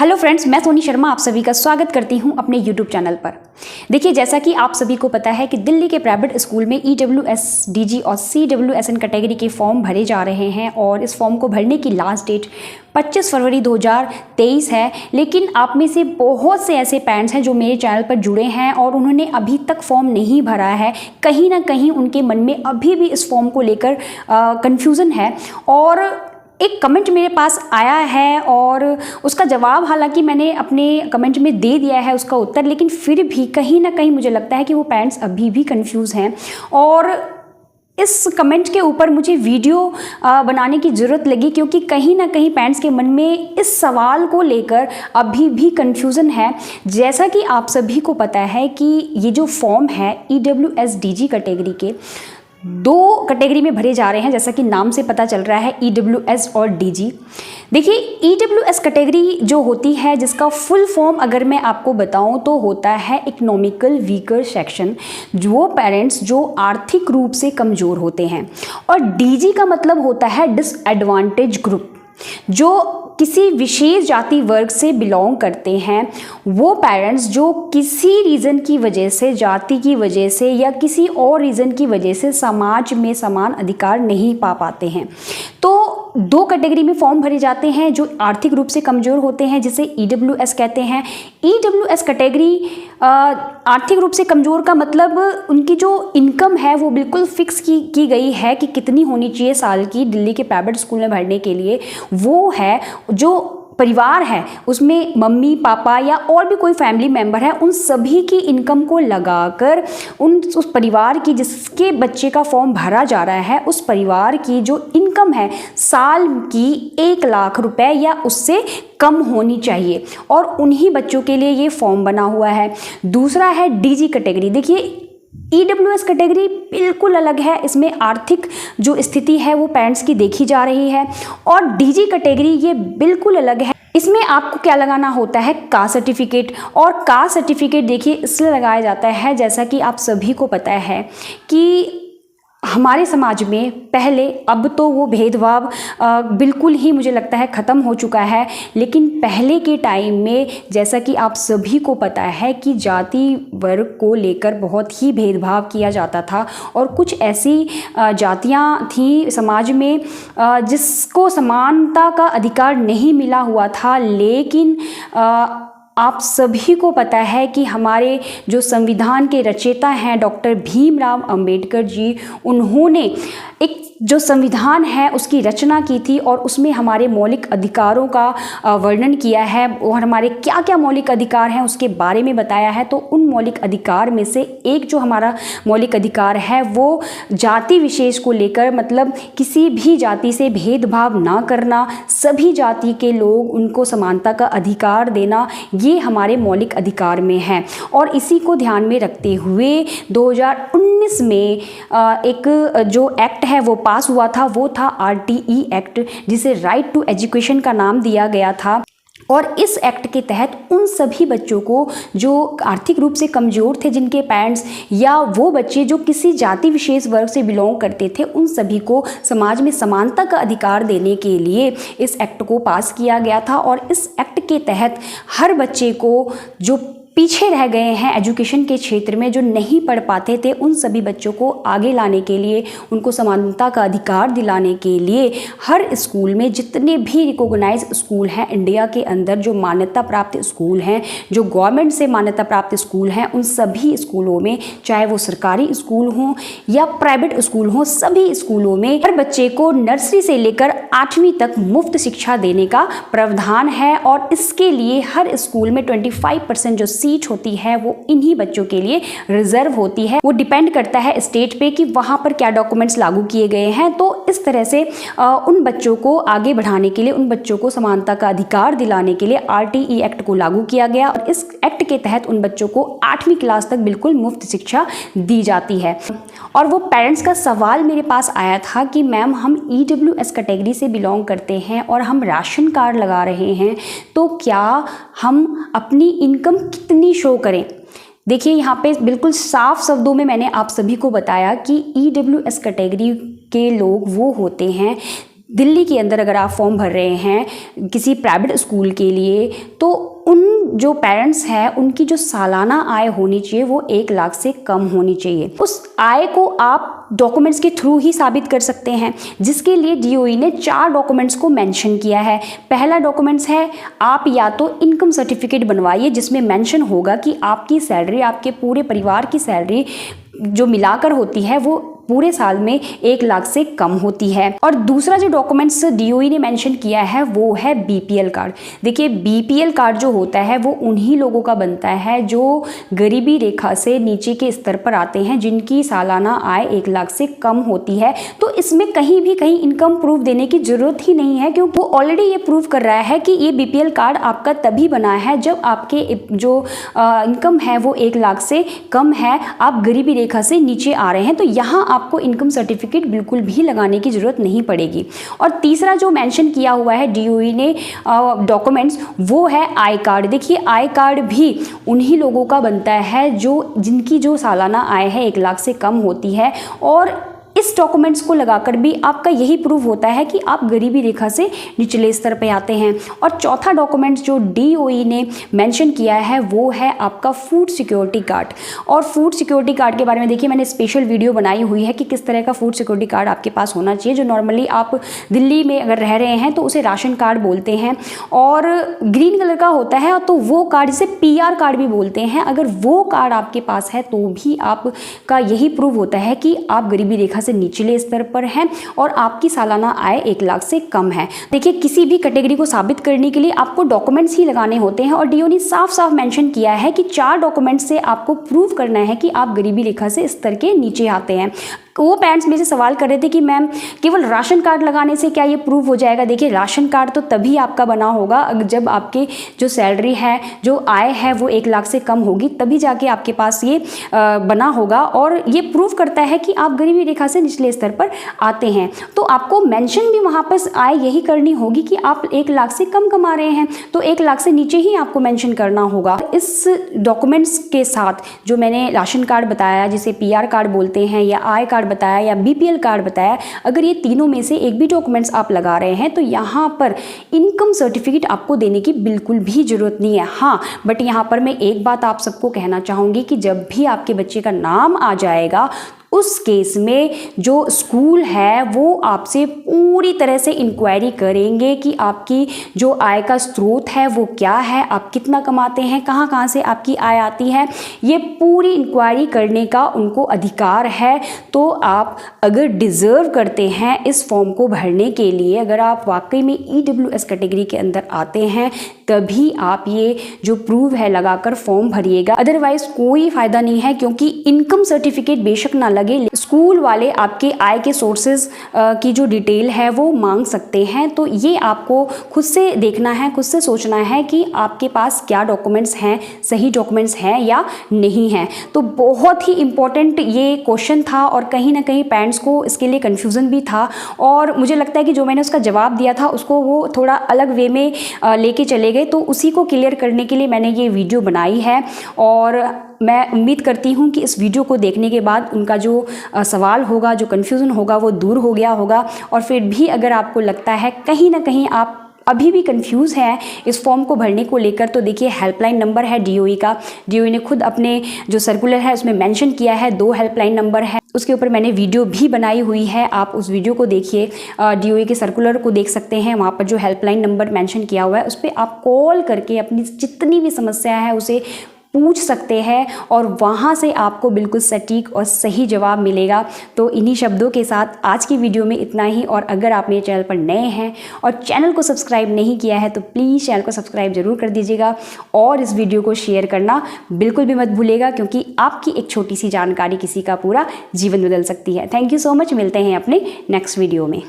Hello friends, मैं सोनी शर्मा आप सभी का स्वागत करती हूं अपने यूट्यूब चैनल पर। देखिए, जैसा कि आप सभी को पता है कि दिल्ली के प्राइवेट स्कूल में EWS, DG और CWSN कैटेगरी के फॉर्म भरे जा रहे हैं और इस फॉर्म को भरने की लास्ट डेट 25 फरवरी 2023 है। लेकिन आप में से बहुत से ऐसे पेरेंट्स हैं जो मेरे चैनल पर जुड़े हैं और उन्होंने अभी तक फॉर्म नहीं भरा है। कहीं ना कहीं उनके मन में अभी भी इस फॉर्म को लेकर कन्फ्यूज़न है और एक कमेंट मेरे पास आया है और उसका जवाब हालांकि मैंने अपने कमेंट में दे दिया है उसका उत्तर, लेकिन फिर भी कहीं ना कहीं मुझे लगता है कि वो पेरेंट्स अभी भी कंफ्यूज हैं और इस कमेंट के ऊपर मुझे वीडियो बनाने की ज़रूरत लगी, क्योंकि कहीं ना कहीं पेरेंट्स के मन में इस सवाल को लेकर अभी भी कन्फ्यूज़न है। जैसा कि आप सभी को पता है कि ये जो फॉर्म है EWS DG कैटेगरी के दो कैटेगरी में भरे जा रहे हैं, जैसा कि नाम से पता चल रहा है EWS और DG। देखिए, EWS कैटेगरी जो होती है, जिसका फुल फॉर्म अगर मैं आपको बताऊं तो होता है इकोनॉमिकल वीकर सेक्शन, जो पेरेंट्स जो आर्थिक रूप से कमज़ोर होते हैं, और DG का मतलब होता है डिसएडवांटेज ग्रुप, जो किसी विशेष जाति वर्ग से बिलोंग करते हैं। वो पेरेंट्स जो किसी रीज़न की वजह से, जाति की वजह से या किसी और रीज़न की वजह से समाज में समान अधिकार नहीं पा पाते हैं। तो दो कैटेगरी में फॉर्म भरे जाते हैं, जो आर्थिक रूप से कमज़ोर होते हैं जिसे EWS कहते हैं। EWS कैटेगरी आर्थिक रूप से कमज़ोर का मतलब उनकी जो इनकम है वो बिल्कुल फिक्स की गई है कि कितनी होनी चाहिए साल की दिल्ली के प्राइवेट स्कूल में भरने के लिए। वो है जो परिवार है उसमें मम्मी पापा या और भी कोई फैमिली मेम्बर है, उन सभी की इनकम को लगाकर उस परिवार की जिसके बच्चे का फॉर्म भरा जा रहा है, उस परिवार की जो इनकम है साल की 1 लाख रुपए या उससे कम होनी चाहिए, और उन्हीं बच्चों के लिए ये फॉर्म बना हुआ है। दूसरा है DG कैटेगरी। देखिए, EWS कैटेगरी बिल्कुल अलग है, इसमें आर्थिक जो स्थिति है वो पेरेंट्स की देखी जा रही है, और DG कैटेगरी ये बिल्कुल अलग है। इसमें आपको क्या लगाना होता है, कास्ट सर्टिफिकेट। और कास्ट सर्टिफिकेट देखिए इसलिए लगाया जाता है, जैसा कि आप सभी को पता है कि हमारे समाज में पहले, अब तो वो भेदभाव बिल्कुल ही मुझे लगता है ख़त्म हो चुका है, लेकिन पहले के टाइम में जैसा कि आप सभी को पता है कि जाति वर्ग को लेकर बहुत ही भेदभाव किया जाता था, और कुछ ऐसी जातियां थी समाज में जिसको समानता का अधिकार नहीं मिला हुआ था। लेकिन आप सभी को पता है कि हमारे जो संविधान के रचयिता हैं डॉक्टर भीमराव अंबेडकर जी, उन्होंने एक जो संविधान है उसकी रचना की थी और उसमें हमारे मौलिक अधिकारों का वर्णन किया है और हमारे क्या क्या मौलिक अधिकार हैं उसके बारे में बताया है। तो उन मौलिक अधिकार में से एक जो हमारा मौलिक अधिकार है वो जाति विशेष को लेकर, मतलब किसी भी जाति से भेदभाव ना करना, सभी जाति के लोग उनको समानता का अधिकार देना, ये हमारे मौलिक अधिकार में है। और इसी को ध्यान में रखते हुए 2019 में एक जो एक्ट है वो पास हुआ था, वो था RTE एक्ट, जिसे राइट टू एजुकेशन का नाम दिया गया था। और इस एक्ट के तहत उन सभी बच्चों को जो आर्थिक रूप से कमज़ोर थे, जिनके पेरेंट्स या वो बच्चे जो किसी जाति विशेष वर्ग से बिलोंग करते थे, उन सभी को समाज में समानता का अधिकार देने के लिए इस एक्ट को पास किया गया था। और इस एक्ट के तहत हर बच्चे को जो पीछे रह गए हैं एजुकेशन के क्षेत्र में, जो नहीं पढ़ पाते थे, उन सभी बच्चों को आगे लाने के लिए, उनको समानता का अधिकार दिलाने के लिए हर स्कूल में, जितने भी रिकॉग्नाइज स्कूल हैं इंडिया के अंदर, जो मान्यता प्राप्त स्कूल हैं, जो गवर्नमेंट से मान्यता प्राप्त स्कूल हैं, उन सभी स्कूलों में, चाहे वो सरकारी स्कूल हों या प्राइवेट स्कूल हों, सभी स्कूलों में हर बच्चे को नर्सरी से लेकर 8वीं तक मुफ्त शिक्षा देने का प्रावधान है। और इसके लिए हर स्कूल में 25% जो सीट होती है वो इन्हीं बच्चों के लिए रिजर्व होती है। वो डिपेंड करता है स्टेट पे कि वहाँ पर क्या डॉक्यूमेंट्स लागू किए गए हैं। तो इस तरह से उन बच्चों को आगे बढ़ाने के लिए, उन बच्चों को समानता का अधिकार दिलाने के लिए RTE एक्ट को लागू किया गया, और इस एक्ट के तहत उन बच्चों को 8वीं क्लास तक बिल्कुल मुफ्त शिक्षा दी जाती है। और वो पेरेंट्स का सवाल मेरे पास आया था कि मैम, हम EWS कैटेगरी से बिलोंग करते हैं और हम राशन कार्ड लगा रहे हैं, तो क्या हम अपनी इनकम कितनी शो करें। देखिए, यहाँ पे बिल्कुल साफ शब्दों में मैंने आप सभी को बताया कि EWS कैटेगरी के लोग वो होते हैं दिल्ली के अंदर अगर आप फॉर्म भर रहे हैं किसी प्राइवेट स्कूल के लिए, तो उन जो पेरेंट्स हैं उनकी जो सालाना आय होनी चाहिए वो 1 लाख से कम होनी चाहिए। उस आय को आप डॉक्यूमेंट्स के थ्रू ही साबित कर सकते हैं, जिसके लिए डीओई ने 4 डॉक्यूमेंट्स को मेंशन किया है। पहला डॉक्यूमेंट्स है, आप या तो इनकम सर्टिफिकेट बनवाइए जिसमें मेंशन होगा कि आपकी सैलरी, आपके पूरे परिवार की सैलरी जो मिलाकर होती है वो पूरे साल में 1 लाख से कम होती है। और दूसरा जो डॉक्यूमेंट्स डीओई ने मेंशन किया है वो है बीपीएल कार्ड। देखिए, बीपीएल कार्ड जो होता है वो उन्हीं लोगों का बनता है जो गरीबी रेखा से नीचे के स्तर पर आते हैं, जिनकी सालाना आय 1 लाख से कम होती है। तो इसमें कहीं भी कहीं इनकम प्रूफ देने की जरूरत ही नहीं है, क्योंकि वो ऑलरेडी ये प्रूव कर रहा है कि ये बीपीएल कार्ड आपका तभी बना है जब आपके जो इनकम है वो 1 लाख से कम है, आप गरीबी रेखा से नीचे आ रहे हैं। तो यहाँ आपको इनकम सर्टिफिकेट बिल्कुल भी लगाने की जरूरत नहीं पड़ेगी। और तीसरा जो मेंशन किया हुआ है डीओई ने डॉक्यूमेंट्स, वो है आई कार्ड। देखिए, आई कार्ड भी उन्हीं लोगों का बनता है जिनकी जो सालाना आय है 1 लाख से कम होती है, और इस डॉक्यूमेंट्स को लगाकर भी आपका यही प्रूफ होता है कि आप गरीबी रेखा से निचले स्तर पर आते हैं। और चौथा डॉक्यूमेंट्स जो डीओई ने मेंशन किया है वो है आपका फूड सिक्योरिटी कार्ड। और फूड सिक्योरिटी कार्ड के बारे में देखिए, मैंने स्पेशल वीडियो बनाई हुई है कि किस तरह का फूड सिक्योरिटी कार्ड आपके पास होना चाहिए। जो नॉर्मली आप दिल्ली में अगर रह रहे हैं तो उसे राशन कार्ड बोलते हैं, और ग्रीन कलर का होता है तो वो कार्ड, जिसे पीआर कार्ड भी बोलते हैं, अगर वो कार्ड आपके पास है तो भी आपका यही प्रूफ होता है कि आप गरीबी रेखा से निचले स्तर पर हैं और आपकी सालाना आय 1 लाख से कम है। देखिए, किसी भी कैटेगरी को साबित करने के लिए आपको डॉक्यूमेंट्स ही लगाने होते हैं, और डीओ ने साफ साफ मेंशन किया है कि 4 डॉक्यूमेंट्स से आपको प्रूव करना है कि आप गरीबी रेखा से स्तर के नीचे आते हैं। वो पेरेंट्स मेरे से सवाल कर रहे थे कि मैम, केवल राशन कार्ड लगाने से क्या ये प्रूव हो जाएगा? देखिए, राशन कार्ड तो तभी आपका बना होगा जब आपकी जो सैलरी है, जो आय है वो 1 लाख से कम होगी, तभी जाके आपके पास ये बना होगा, और ये प्रूव करता है कि आप गरीबी रेखा से निचले स्तर पर आते हैं। तो आपको मेंशन भी वहाँ पर आय यही करनी होगी कि आप 1 लाख से कम कमा रहे हैं, तो 1 लाख से नीचे ही आपको मेंशन करना होगा। इस डॉक्यूमेंट्स के साथ जो मैंने राशन कार्ड बताया, जिसे पीआर कार्ड बोलते हैं, या आय कार्ड बताया, या बीपीएल कार्ड बताया, अगर ये तीनों में से एक भी डॉक्यूमेंट्स आप लगा रहे हैं तो यहाँ पर इनकम सर्टिफिकेट आपको देने की बिल्कुल भी जरूरत नहीं है। हाँ, बट यहाँ पर मैं एक बात आप सबको कहना चाहूँगी कि जब भी आपके बच्चे का नाम आ जाएगा, उस केस में जो स्कूल है वो आपसे पूरी तरह से इंक्वायरी करेंगे कि आपकी जो आय का स्रोत है वो क्या है, आप कितना कमाते हैं, कहाँ कहाँ से आपकी आय आती है। ये पूरी इंक्वायरी करने का उनको अधिकार है। तो आप अगर डिज़र्व करते हैं इस फॉर्म को भरने के लिए, अगर आप वाकई में ईडब्ल्यूएस कैटेगरी के अंदर आते हैं, तभी आप ये जो प्रूव है लगाकर फॉर्म भरिएगा। अदरवाइज कोई फ़ायदा नहीं है, क्योंकि इनकम सर्टिफिकेट बेशक ना लगे, स्कूल वाले आपके आय के सोर्सेज की जो डिटेल है वो मांग सकते हैं। तो ये आपको खुद से देखना है, खुद से सोचना है कि आपके पास क्या डॉक्यूमेंट्स हैं, सही डॉक्यूमेंट्स हैं या नहीं हैं। तो बहुत ही इम्पोर्टेंट ये क्वेश्चन था, और कहीं ना कहीं पेरेंट्स को इसके लिए कन्फ्यूज़न भी था, और मुझे लगता है कि जो मैंने उसका जवाब दिया था उसको वो थोड़ा अलग वे में लेके चले गए। तो उसी को क्लियर करने के लिए मैंने ये वीडियो बनाई है, और मैं उम्मीद करती हूँ कि इस वीडियो को देखने के बाद उनका जो सवाल होगा, जो कन्फ्यूज़न होगा, वो दूर हो गया होगा। और फिर भी अगर आपको लगता है कहीं ना कहीं आप अभी भी कंफ्यूज हैं इस फॉर्म को भरने को लेकर, तो देखिए, हेल्पलाइन नंबर है डीओई का। डीओई ने खुद अपने जो सर्कुलर है उसमें मेंशन किया है, 2 हेल्पलाइन नंबर है। उसके ऊपर मैंने वीडियो भी बनाई हुई है, आप उस वीडियो को देखिए, डीओई के सर्कुलर को देख सकते हैं। वहाँ पर जो हेल्पलाइन नंबर मेंशन किया हुआ है उस पर आप कॉल करके अपनी जितनी भी समस्या है उसे पूछ सकते हैं, और वहाँ से आपको बिल्कुल सटीक और सही जवाब मिलेगा। तो इन्हीं शब्दों के साथ आज की वीडियो में इतना ही। और अगर आप मेरे चैनल पर नए हैं और चैनल को सब्सक्राइब नहीं किया है तो प्लीज़ चैनल को सब्सक्राइब ज़रूर कर दीजिएगा, और इस वीडियो को शेयर करना बिल्कुल भी मत भूलिएगा, क्योंकि आपकी एक छोटी सी जानकारी किसी का पूरा जीवन बदल सकती है। Thank you so much. मिलते हैं अपने नेक्स्ट वीडियो में।